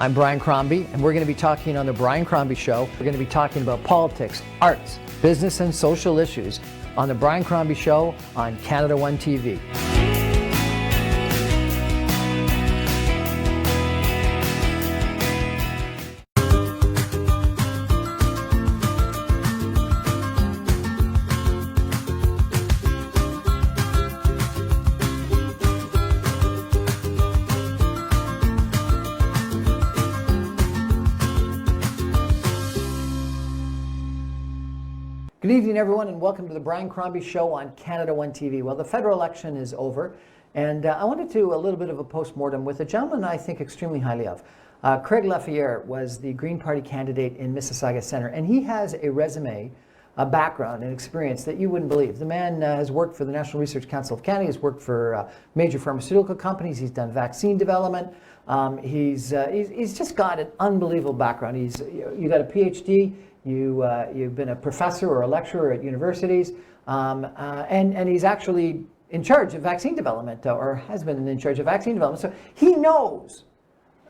I'm Brian Crombie, and we're going to be talking on the Brian Crombie Show. We're going to be talking about politics, arts, business, and social issues on the Brian Crombie Show on Canada One TV. Good evening, everyone, and welcome to the Brian Crombie Show on Canada One TV. Well, the federal election is over, and I wanted to do a little bit of a post-mortem with a gentleman I think extremely highly of. Craig Laferriere was the Green Party candidate in Mississauga Centre, and he has a resume, a background, and experience that you wouldn't believe. The man has worked for the National Research Council of Canada. He's worked for major pharmaceutical companies. He's done vaccine development. He's just got an unbelievable background. You got a PhD. You've been a professor or a lecturer at universities, and he's actually in charge of vaccine development, or has been in charge of vaccine development. So he knows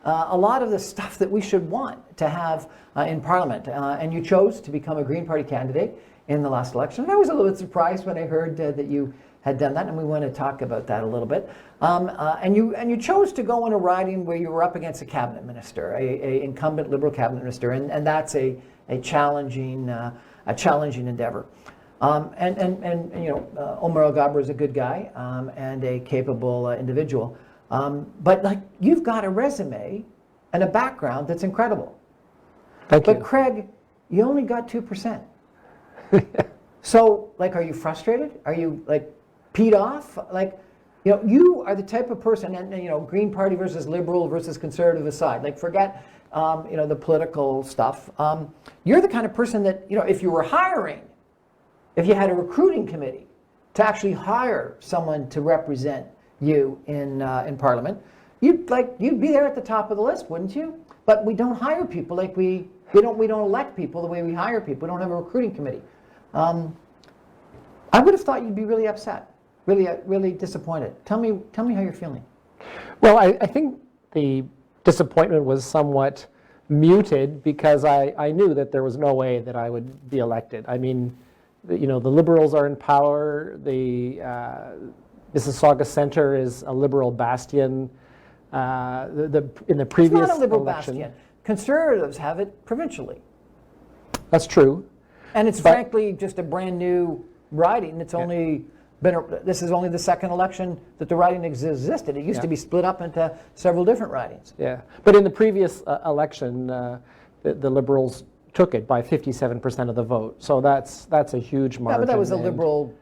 a lot of the stuff that we should want to have in Parliament. And you chose to become a Green Party candidate in the last election. And I was a little bit surprised when I heard that you had done that, and we want to talk about that a little bit. And you chose to go in a riding where you were up against a cabinet minister, a incumbent Liberal cabinet minister, and that's a challenging endeavor. And you know, Omar El-Gabra is a good guy and a capable individual. But like, you've got a resume and a background that's incredible. Thank you. But Craig, you only got 2%. So, like, are you frustrated? Are you like peed off? Like, you know, you are the type of person, and you know, Green Party versus Liberal versus Conservative aside, like, forget you know, the political stuff. You're the kind of person that, you know, if you were hiring, if you had a recruiting committee to actually hire someone to represent you in Parliament, you'd be there at the top of the list, wouldn't you? But we don't hire people like we don't elect people the way we hire people. We don't have a recruiting committee. I would have thought you'd be really upset, really disappointed. Tell me how you're feeling. Well, I think the disappointment was somewhat muted because I knew that there was no way that I would be elected. I mean, you know, the Liberals are in power. The Mississauga Centre is a Liberal bastion. In the previous it's not a Liberal election, bastion. Conservatives have it provincially. That's true. And it's frankly just a brand new riding. It's only this is only the second election that the riding existed. It used to be split up into several different ridings. Yeah, but in the previous election, the Liberals took it by 57% of the vote. So that's a huge margin. Yeah, but that was a Liberal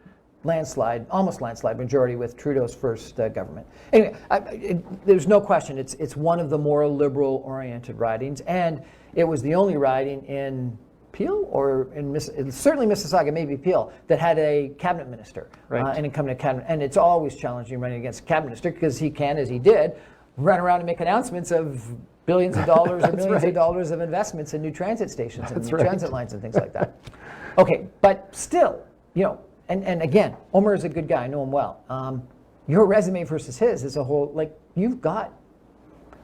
landslide, almost landslide majority with Trudeau's first government. Anyway, there's no question it's one of the more Liberal-oriented ridings, and it was the only riding in Peel or certainly Mississauga, maybe Peel, that had a cabinet minister, an incumbent cabinet. And it's always challenging running against a cabinet minister because he can, as he did, run around and make announcements of billions of dollars or millions of dollars of investments in new transit stations and transit lines and things like that. Okay, but still, you know, and again, Omar is a good guy. I know him well. Your resume versus his is a whole, like, you've got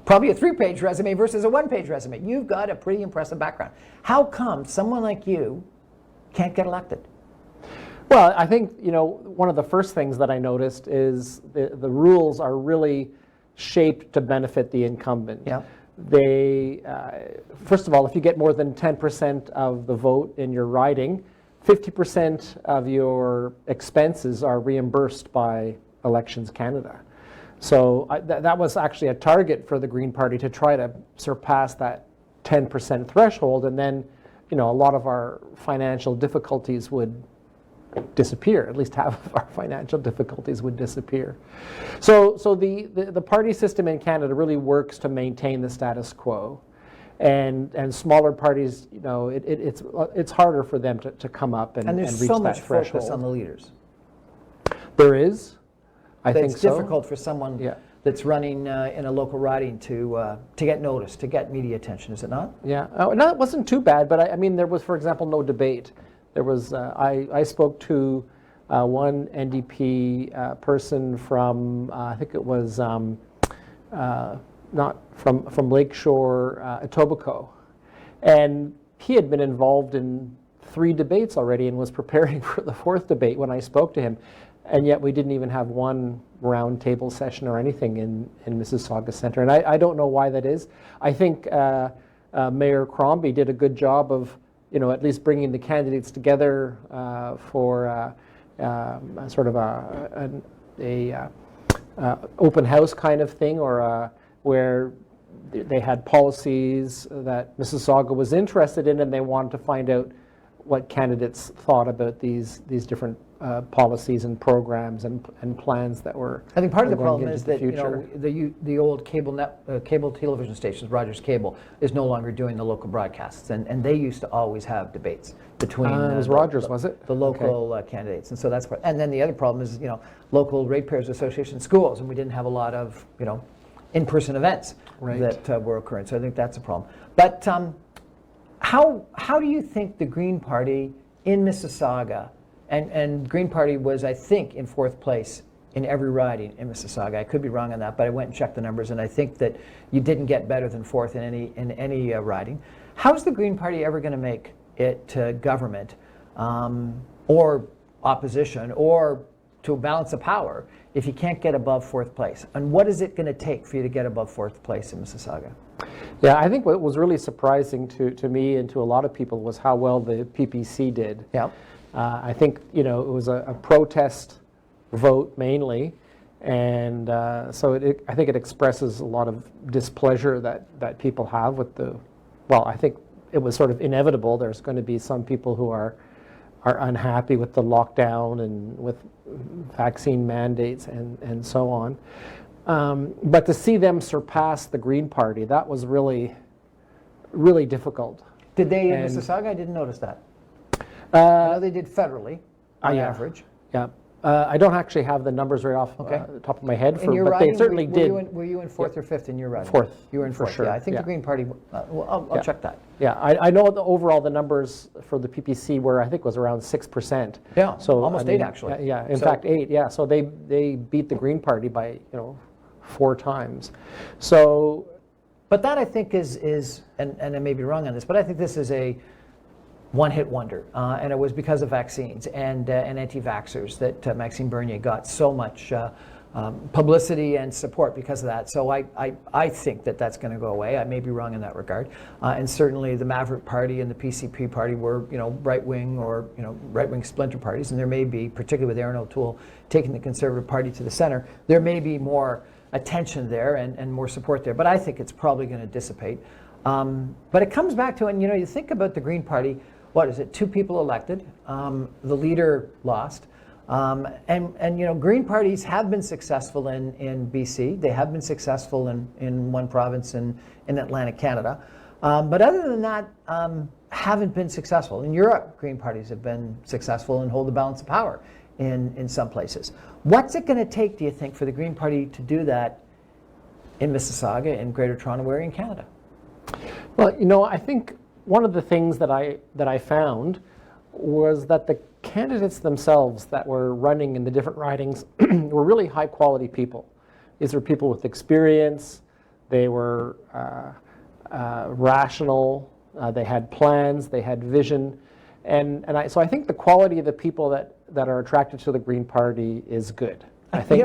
probably a 3-page resume versus a 1-page resume. You've got a pretty impressive background. How come someone like you can't get elected? Well, I think, you know, one of the first things that I noticed is the rules are really shaped to benefit the incumbent. Yeah. They, first of all, if you get more than 10% of the vote in your riding, 50% of your expenses are reimbursed by Elections Canada. So that was actually a target for the Green Party to try to surpass that 10% threshold, and then, you know, a lot of our financial difficulties would disappear. At least half of our financial difficulties would disappear. So the party system in Canada really works to maintain the status quo, and smaller parties, you know, it's harder for them to come up and reach that threshold. And there's so much focus on the leaders. There is. I think it's difficult for someone that's running in a local riding to get noticed, to get media attention, is it not? Yeah. Oh, no, it wasn't too bad, but I mean, there was, for example, no debate. There was. I spoke to one NDP person from I think it was not from Lakeshore, Etobicoke, and he had been involved in 3 debates already and was preparing for the 4th debate when I spoke to him, and yet we didn't even have one round table session or anything in Mississauga Centre, and I don't know why that is. I think Mayor Crombie did a good job of, at least bringing the candidates together for sort of a open house kind of thing, or where they had policies that Mississauga was interested in, and they wanted to find out what candidates thought about these different policies and programs and plans that were. I think part of the going problem into is the that future. the old cable television stations, Rogers Cable, is no longer doing the local broadcasts, and they used to always have debates between. It was Rogers, was it? The local candidates, and so that's part. And then the other problem is local ratepayers association schools, and we didn't have a lot of in-person events that were occurring. So I think that's a problem. But how do you think the Green Party in Mississauga, and Green Party was, I think, in 4th place in every riding in Mississauga. I could be wrong on that, but I went and checked the numbers, and I think that you didn't get better than 4th in any riding. How's the Green Party ever going to make it to government, or opposition, or to a balance of power if you can't get above 4th place? And what is it going to take for you to get above 4th place in Mississauga? Yeah, I think what was really surprising to me and to a lot of people was how well the PPC did. Yeah. I think it was a protest vote mainly, and so I think it expresses a lot of displeasure that people have with I think it was sort of inevitable. There's going to be some people who are unhappy with the lockdown and with vaccine mandates and so on. But to see them surpass the Green Party, that was really, really difficult. Did they in Mississauga? I didn't notice that. I know they did federally, on average. Yeah. I don't actually have the numbers right off the top of my head, but they certainly did. Were you in 4th or 5th in your riding? 4th. You were in 4th, for sure. Yeah, I think the Green Party, I'll check that. Yeah, I know overall the numbers for the PPC were, I think, was around 6%. Yeah, so almost 8 actually. Yeah, in fact 8. Yeah, so they beat the Green Party by 4 times. So, but that I think is and I may be wrong on this, but I think this is a one-hit wonder, and it was because of vaccines and anti-vaxxers that Maxime Bernier got so much publicity and support because of that. So I think that that's going to go away. I may be wrong in that regard. And certainly the Maverick Party and the PCP Party were right-wing or right-wing splinter parties, and there may be, particularly with Aaron O'Toole taking the Conservative Party to the center, there may be more attention there and more support there. But I think it's probably going to dissipate. But it comes back to, and you think about the Green Party. What is it? 2 people elected. The leader lost. And Green parties have been successful in BC. They have been successful in one province in Atlantic Canada. But other than that, haven't been successful. In Europe, Green parties have been successful and hold the balance of power in some places. What's it going to take, do you think, for the Green Party to do that in Mississauga, in Greater Toronto Area, in Canada? Well, I think one of the things that I found was that the candidates themselves that were running in the different ridings were really high quality people. These were people with experience. They were rational. They had plans. They had vision. So I think the quality of the people that are attracted to the Green Party is good. I think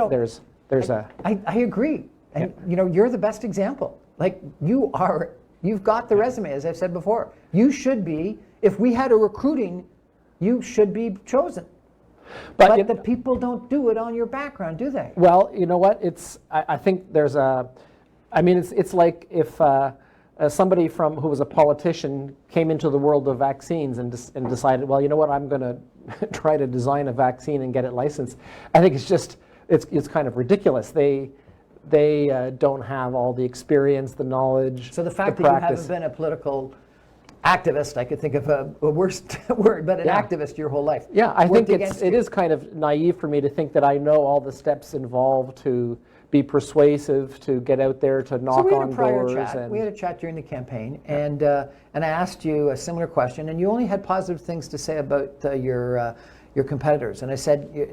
I agree. And you're the best example. Like you've got the resume, as I've said before. You should be, if we had a recruiting, you should be chosen. But the people don't do it on your background, do they? Well, you know what? I think it's like if somebody who was a politician came into the world of vaccines and decided, well, you know what, I'm going to try to design a vaccine and get it licensed. I think it's kind of ridiculous. They don't have all the experience, the knowledge, so the fact the that practice. You haven't been a political activist, I could think of a worse word, but an activist your whole life. Yeah, I think it is kind of naive for me to think that I know all the steps involved to be persuasive, to get out there, to knock on doors. We had a chat during the campaign, and I asked you a similar question, and you only had positive things to say about your competitors. And I said you're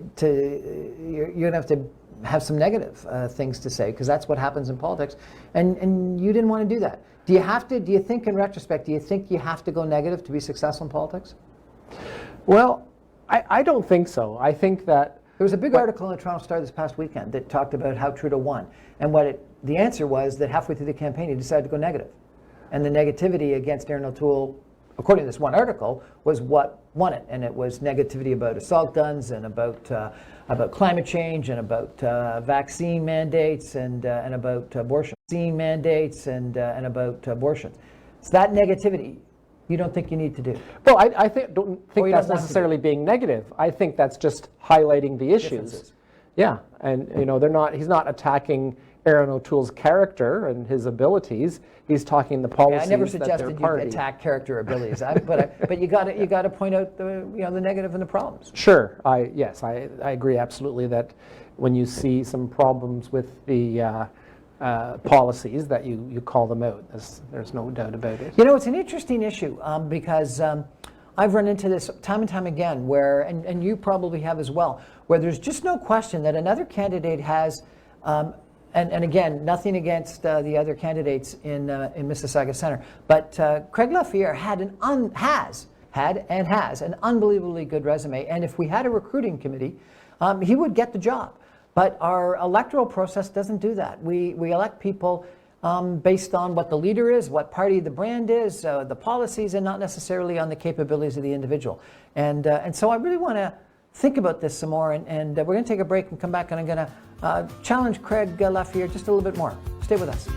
going to have to have some negative things to say, because that's what happens in politics, and you didn't want to do that. Do you think in retrospect, do you think you have to go negative to be successful in politics? Well, I don't think so. I think that there was a big article in the Toronto Star this past weekend that talked about how Trudeau won, and the answer was that halfway through the campaign he decided to go negative, and the negativity against Aaron O'Toole, according to this one article, was what won it, and it was negativity about assault guns and about climate change and about vaccine mandates and about abortion. Vaccine mandates and about abortion. So that negativity, you don't think you need to do? Well, I don't think that's necessarily being negative. I think that's just highlighting the issues. Yeah, and he's not attacking Aaron O'Toole's character and his abilities. He's talking the policies. I never suggested you attack character or abilities, but you got to point out the negative and the problems. Sure, I agree absolutely that when you see some problems with the policies, that you call them out. There's no doubt about it. It's an interesting issue because I've run into this time and time again, where, and you probably have as well, where there's just no question that another candidate has. And again, nothing against the other candidates in Mississauga Centre, but Craig Laferriere has an unbelievably good resume, and if we had a recruiting committee, he would get the job. But our electoral process doesn't do that. We elect people based on what the leader is, what party the brand is, the policies, and not necessarily on the capabilities of the individual. And so I really want to think about this some more, and we're going to take a break and come back, and I'm going to challenge Craig Laferriere just a little bit more. Stay with us.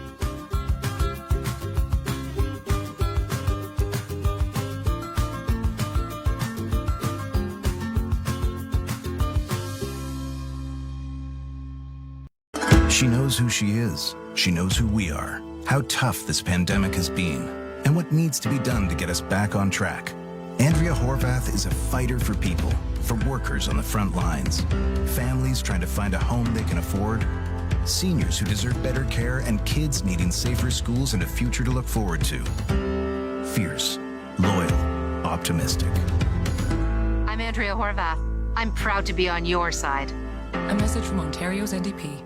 She knows who she is. She knows who we are, how tough this pandemic has been, and what needs to be done to get us back on track. Andrea Horvath is a fighter for people, for workers on the front lines, families trying to find a home they can afford, seniors who deserve better care, and kids needing safer schools and a future to look forward to. Fierce, loyal, optimistic. I'm Andrea Horvath. I'm proud to be on your side. A message from Ontario's NDP.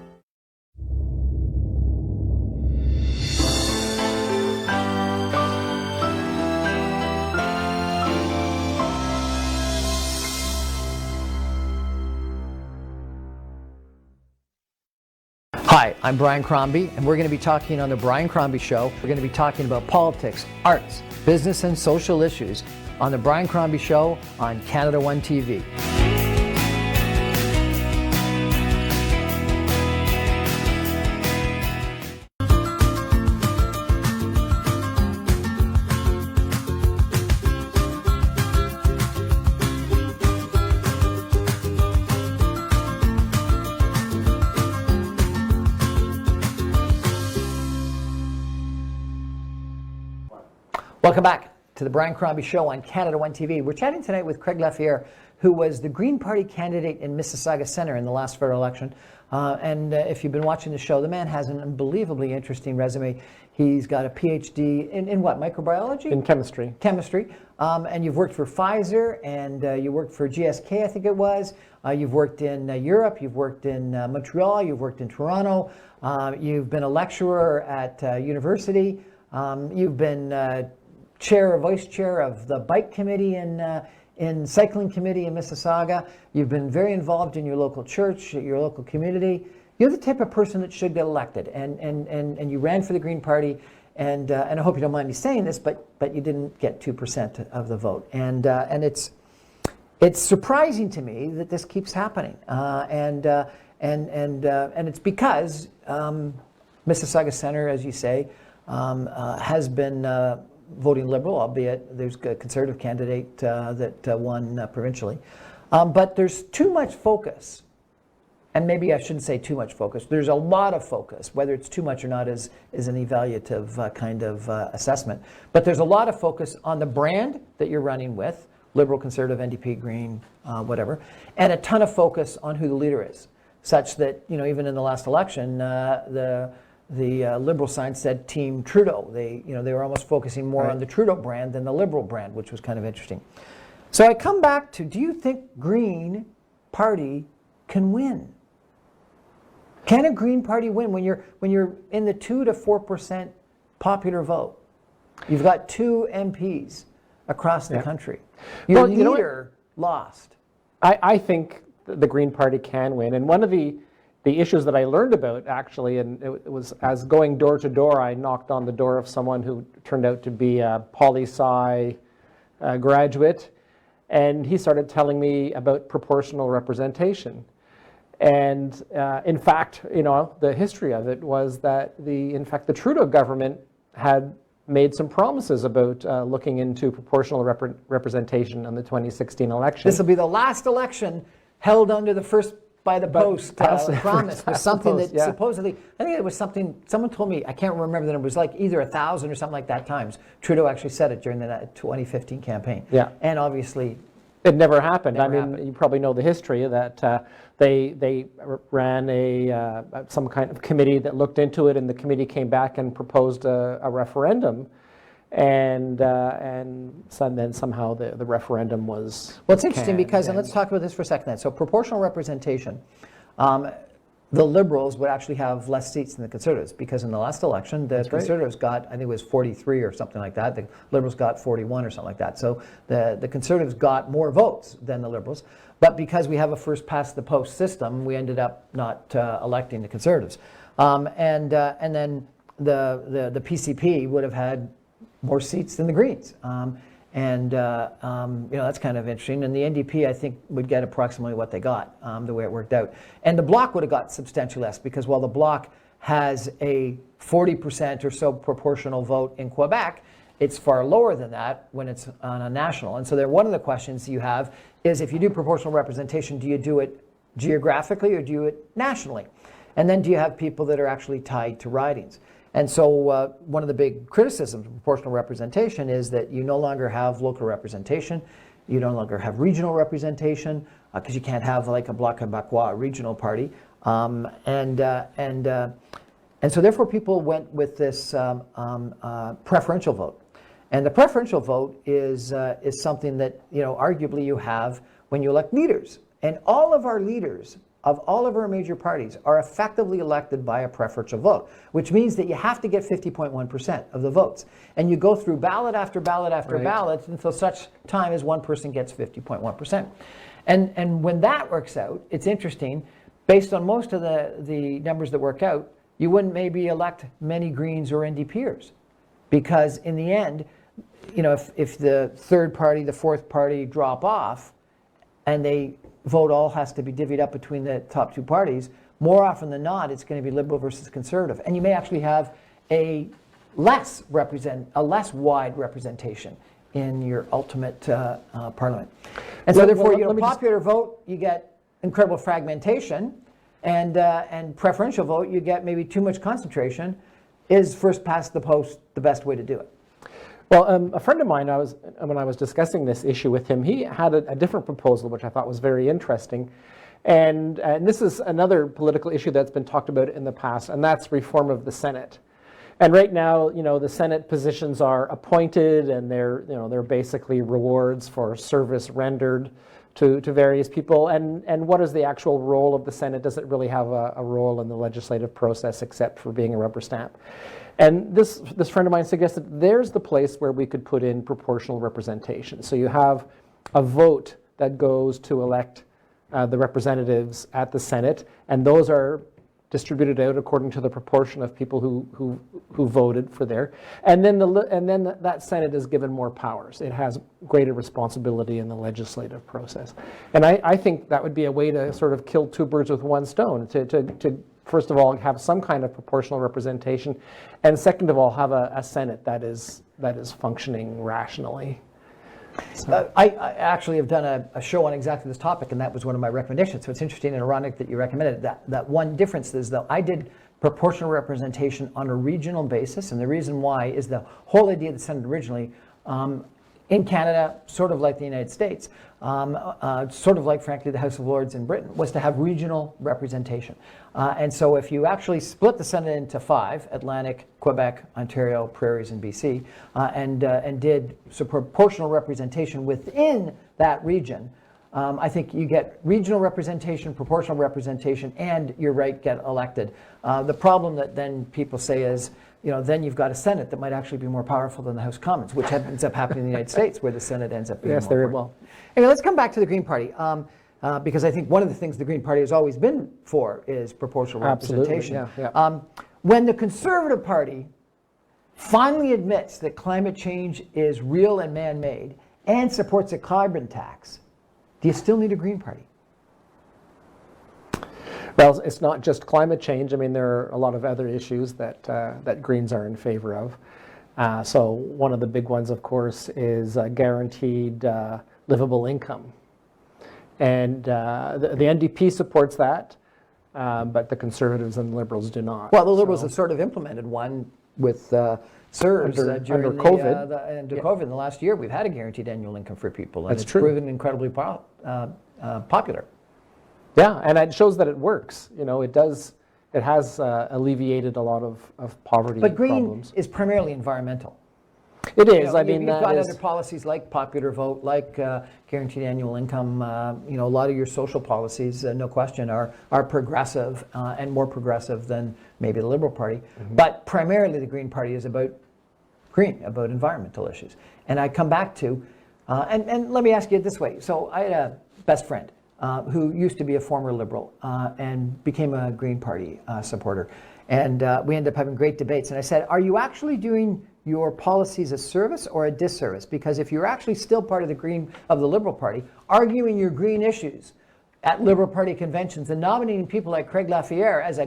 Hi, I'm Brian Crombie, and we're going to be talking on the Brian Crombie Show. We're going to be talking about politics, arts, business, and social issues on the Brian Crombie Show on Canada One TV. Welcome back to the Brian Crombie Show on Canada One TV. We're chatting tonight with Craig Laferriere, who was the Green Party candidate in Mississauga Centre in the last federal election. If you've been watching the show, the man has an unbelievably interesting resume. He's got a PhD in what, microbiology? In chemistry. Chemistry. And you've worked for Pfizer, and you worked for GSK, I think it was. You've worked in Europe, you've worked in Montreal, you've worked in Toronto. You've been a lecturer at university. You've been chair or vice chair of the bike committee in cycling committee in Mississauga. You've been very involved in your local church, your local community. You're the type of person that should get elected, and you ran for the Green Party, and I hope you don't mind me saying this, but you didn't get 2% of the vote, and it's surprising to me that this keeps happening, and it's because Mississauga Centre, as you say, has been voting Liberal, albeit there's a Conservative candidate that won provincially. But there's too much focus, and maybe I shouldn't say too much focus. There's a lot of focus. Whether it's too much or not is an evaluative kind of assessment. But there's a lot of focus on the brand that you're running with, Liberal, Conservative, NDP, Green, whatever, and a ton of focus on who the leader is, such that, even in the last election, the Liberal sign said Team Trudeau. They were almost focusing more on the Trudeau brand than the Liberal brand, which was kind of interesting. So I come back to, do you think Green Party can win? Can a Green Party win when you're in the 2 to 4% popular vote? You've got 2 MPs across the country. Your Well, you know what? leader lost. I think the Green Party can win. And one of the issues that I learned about, actually, and it was as going door to door, I knocked on the door of someone who turned out to be a poli-sci graduate, and he started telling me about proportional representation. And in fact, the history of it was that in fact, the Trudeau government had made some promises about looking into proportional representation in the 2016 election. This will be the last election held under the first by the post promise. Was something that supposedly, I think it was something, someone told me, I can't remember that it was like either 1,000 or something like that times. Trudeau actually said it during the 2015 campaign. Yeah. And obviously, it never happened. Never I mean, happened. you probably know the history that they ran some kind of committee that looked into it, and the committee came back and proposed a referendum, and then somehow the referendum was. well, it's interesting canned, because, and let's talk about this for a second then. So proportional representation, the Liberals would actually have less seats than the Conservatives, because in the last election, the Conservatives got, I think it was 43 or something like that. The Liberals got 41 or something like that. So the Conservatives got more votes than the Liberals. But because we have a first past the post system, we ended up not electing the Conservatives. And then the PCP would have had more seats than the Greens. That's kind of interesting. And the NDP, I think, would get approximately what they got, the way it worked out. And the Bloc would have got substantially less, because while the Bloc has a 40% or so proportional vote in Quebec, it's far lower than that when it's on a national. And so one of the questions you have is, if you do proportional representation, do you do it geographically or do you do it nationally? And then do you have people that are actually tied to ridings? And so one of the big criticisms of proportional representation is that you no longer have local representation, you no longer have regional representation, because you can't have like a Bloc Québécois regional party. And so therefore people went with this preferential vote. And the preferential vote is something that, arguably you have when you elect leaders. And all of our leaders of all of our major parties are effectively elected by a preferential vote, which means that you have to get 50.1% of the votes. And you go through ballot after ballot after ballot until such time as one person gets 50.1%. And when that works out, it's interesting, based on most of the numbers that work out, you wouldn't maybe elect many Greens or NDPers. Because in the end, if the third party, the fourth party drop off, and they vote all has to be divvied up between the top 2 parties, more often than not, it's going to be Liberal versus Conservative. And you may actually have a less wide representation in your ultimate parliament. And so therefore, popular vote, you get incredible fragmentation, and preferential vote, you get maybe too much concentration. Is first past the post the best way to do it? Well, a friend of mine, when I was discussing this issue with him, he had a different proposal, which I thought was very interesting. And this is another political issue that's been talked about in the past, and that's reform of the Senate. And right now, the Senate positions are appointed, and they're basically rewards for service rendered to various people. And what is the actual role of the Senate? Does it really have a role in the legislative process except for being a rubber stamp? And this friend of mine suggested there's the place where we could put in proportional representation. So you have a vote that goes to elect the representatives at the Senate, and those are distributed out according to the proportion of people who voted for there. And then that Senate is given more powers. It has greater responsibility in the legislative process. And I think that would be a way to sort of kill 2 birds with 1 stone, to first of all, have some kind of proportional representation, and second of all, have a Senate that is functioning rationally. So. I actually have done a show on exactly this topic, and that was one of my recommendations. So it's interesting and ironic that you recommended it. That one difference is that I did proportional representation on a regional basis, and the reason why is the whole idea of the Senate originally, in Canada, sort of like the United States, sort of like, frankly, the House of Lords in Britain, was to have regional representation. And so if you actually split the Senate into 5, Atlantic, Quebec, Ontario, Prairies, and BC, and did proportional representation within that region, I think you get regional representation, proportional representation, and you're right, get elected. The problem that then people say is, then you've got a Senate that might actually be more powerful than the House of Commons, which ends up happening in the United States, where the Senate ends up being Yes, more very important. well. Anyway, let's come back to the Green Party, because I think one of the things the Green Party has always been for is proportional representation. Yeah. When the Conservative Party finally admits that climate change is real and man-made and supports a carbon tax, do you still need a Green Party? Well, it's not just climate change. I mean, there are a lot of other issues that Greens are in favor of. So one of the big ones, of course, is guaranteed livable income. And the NDP supports that, but the Conservatives and the Liberals do not. Well, the Liberals have sort of implemented one with CERS Under during COVID. Under COVID in the last year. We've had a guaranteed annual income for people, and That's it's true. proven incredibly popular. Yeah, and it shows that it works. It has alleviated a lot of poverty But Green problems. is primarily environmental. It is. I mean, you've that got is, other policies like popular vote, like guaranteed annual income. A lot of your social policies, no question, are progressive and more progressive than maybe the Liberal Party. But primarily, the Green Party is about environmental issues. And I come back to, and let me ask you it this way. So I had a best friend who used to be a former Liberal and became a Green Party supporter. And we ended up having great debates. And I said, are you actually doing your policies a service or a disservice? Because if you're actually still part of the Liberal Party, arguing your green issues at Liberal Party conventions and nominating people like Craig Laferriere as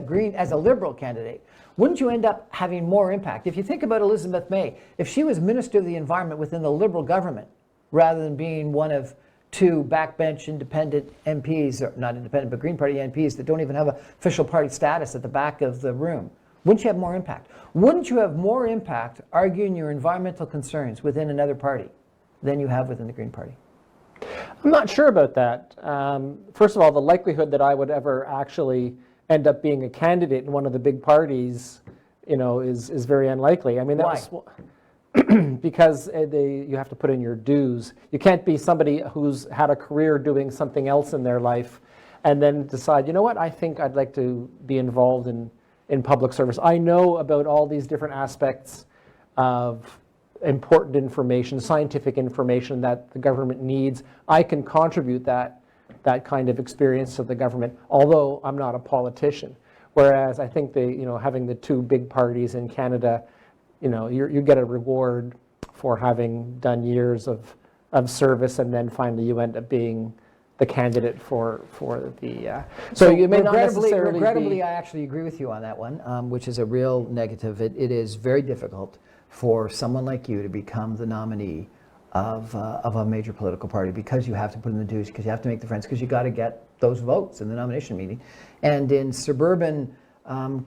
a Liberal candidate, wouldn't you end up having more impact? If you think about Elizabeth May, if she was Minister of the Environment within the Liberal government, rather than being one of two backbench independent MPs, or not independent, but Green Party MPs that don't even have official party status at the back of the room, wouldn't you have more impact? Wouldn't you have more impact arguing your environmental concerns within another party than you have within the Green Party? I'm not sure about that. First of all, the likelihood that I would ever actually end up being a candidate in one of the big parties, is very unlikely. I mean, Why? Because you have to put in your dues. You can't be somebody who's had a career doing something else in their life and then decide, you know what, I think I'd like to be involved in public service. I know about all these different aspects of important information, scientific information that the government needs. I can contribute that kind of experience to the government, although I'm not a politician. Whereas I think having the two big parties in Canada, you get a reward for having done years of service, and then finally you end up being the candidate for the. So you may not necessarily regrettably, I actually agree with you on that one, which is a real negative. It is very difficult for someone like you to become the nominee of a major political party, because you have to put in the dues, because you have to make the friends, because you got to get those votes in the nomination meeting. And in suburban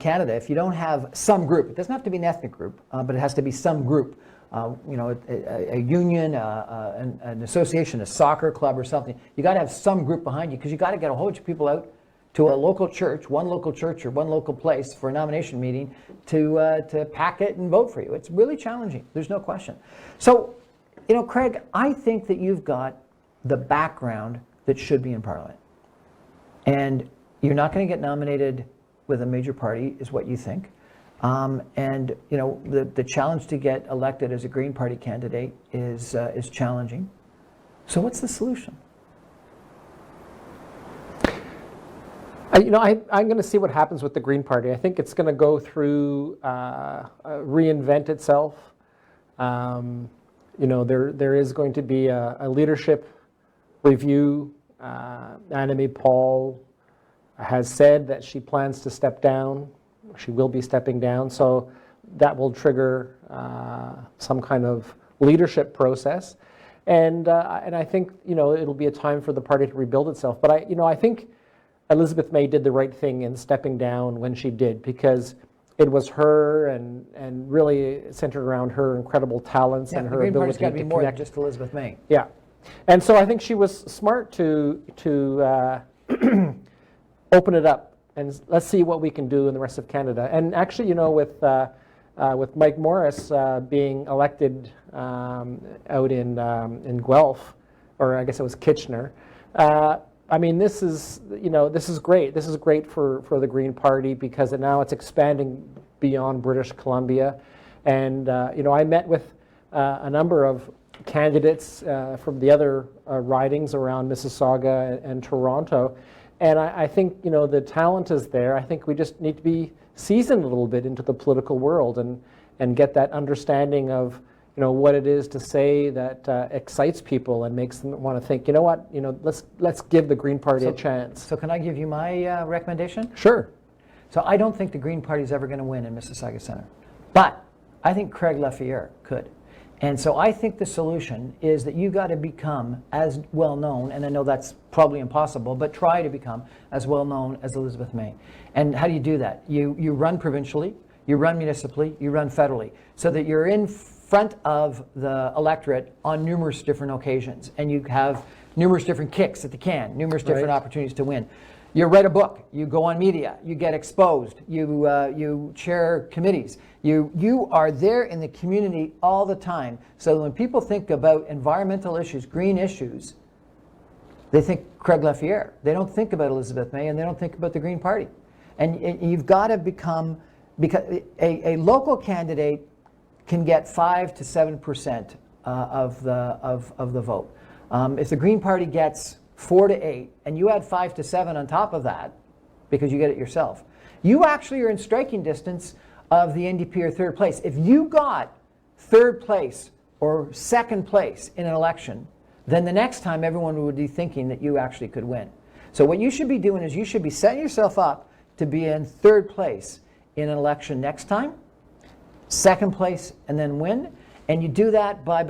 Canada, if you don't have some group, it doesn't have to be an ethnic group, but it has to be some group, a union, an association, a soccer club or something. You got to have some group behind you, because you got to get a whole bunch of people out to a local church, one local place for a nomination meeting to pack it and vote for you. It's really challenging. There's no question. So, Craig, I think that you've got the background that should be in Parliament. And you're not going to get nominated with a major party, is what you think. And the challenge to get elected as a Green Party candidate is challenging. So what's the solution? I'm going to see what happens with the Green Party. I think it's going to go through, reinvent itself. There is going to be a leadership review. Annamie Paul has said that she plans to step down. She will be stepping down, so that will trigger some kind of leadership process, and I think it'll be a time for the party to rebuild itself. But I think Elizabeth May did the right thing in stepping down when she did, because it was her and really centered around her incredible talents and her ability to connect. The Green Party's got to be more than just Elizabeth May. Yeah, and so I think she was smart to open it up and let's see what we can do in the rest of Canada. And actually, with Mike Morris being elected out in Guelph, or I guess it was Kitchener, I mean, this is great. This is great for the Green Party because now it's expanding beyond British Columbia. And, I met with a number of candidates from the other ridings around Mississauga and Toronto. And I think, the talent is there. I think we just need to be seasoned a little bit into the political world and get that understanding of, what it is to say that excites people and makes them want to think, let's give the Green Party a chance. So can I give you my recommendation? Sure. So I don't think the Green Party is ever going to win in Mississauga Centre. But I think Craig Laferriere could. And so I think the solution is that you got to become as well known, and I know that's probably impossible, but try to become as well known as Elizabeth May. And how do you do that? You run provincially, you run municipally, you run federally, so that you're in front of the electorate on numerous different occasions, and you have numerous different kicks at the can, numerous different opportunities to win. You write a book, you go on media, you get exposed, you chair committees. You are there in the community all the time. So when people think about environmental issues, green issues, they think Craig Laferriere. They don't think about Elizabeth May, and they don't think about the Green Party. And you've got to become, because a local candidate can get 5 to 7% of the vote. If the Green Party gets 4 to 8, and you add 5 to 7 on top of that, because you get it yourself, you actually are in striking distance of the NDP or third place. If you got third place or second place in an election, then the next time everyone would be thinking that you actually could win. So what you should be doing is you should be setting yourself up to be in third place in an election next time, second place, and then win. And you do that by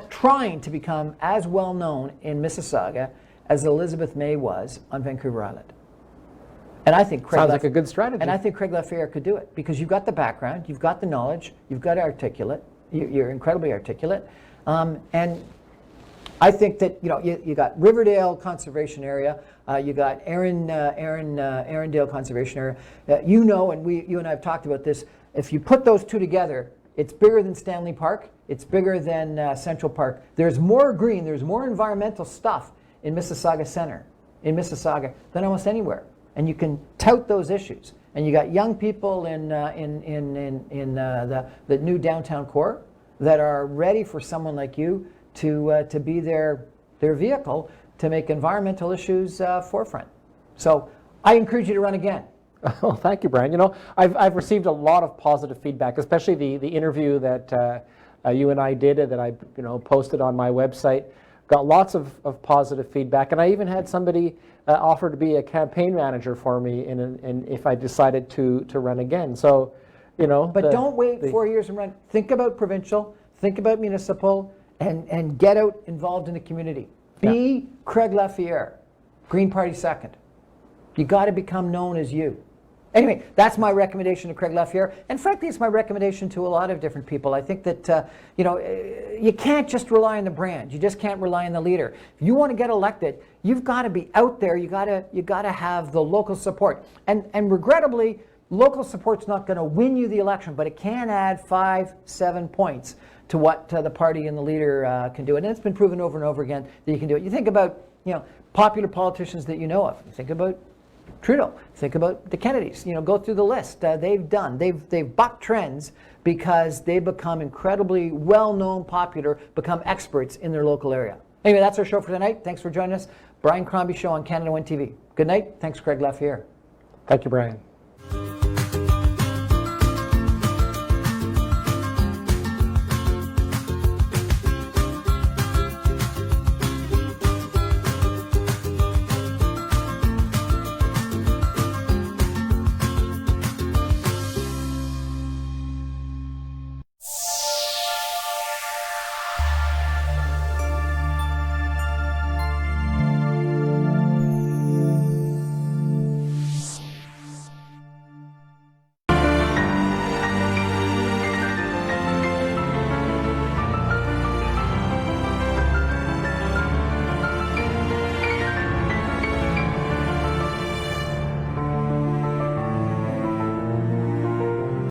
trying to become as well known in Mississauga as Elizabeth May was on Vancouver Island. And I think sounds like a good strategy. And I think Craig Laferriere could do it because you've got the background, you've got the knowledge, you've got articulate, you're incredibly articulate, and I think that you got Riverdale Conservation Area, you got Arundel Conservation Area. And you and I have talked about this. If you put those two together, it's bigger than Stanley Park. It's bigger than Central Park. There's more green. There's more environmental stuff in Mississauga Centre, in Mississauga, than almost anywhere. And you can tout those issues. And you got young people in the new downtown core that are ready for someone like you to be their vehicle to make environmental issues forefront. So I encourage you to run again. Oh, thank you, Brian. I've received a lot of positive feedback, especially the interview that you and I did that I posted on my website. Got lots of positive feedback, and I even had somebody offer to be a campaign manager for me and if I decided to run again. So, But don't wait 4 years and run. Think about provincial, think about municipal, and get out involved in the community. Be Craig Laferriere, Green Party second. You got to become known as you. Anyway, that's my recommendation to Craig Laferriere, and frankly, it's my recommendation to a lot of different people. I think that you can't just rely on the brand. You just can't rely on the leader. If you want to get elected, you've got to be out there. You got to have the local support, and regrettably, local support's not going to win you the election, but it can add 5-7 points to what the party and the leader can do, and it's been proven over and over again that you can do it. You think about popular politicians that you know of. You think about Trudeau. Think about the Kennedys. Go through the list. They've bucked trends because they become incredibly well-known, popular, become experts in their local area. Anyway, that's our show for tonight. Thanks for joining us. Brian Crombie Show on Canada One TV. Good night. Thanks, Craig Laferriere. Thank you, Brian.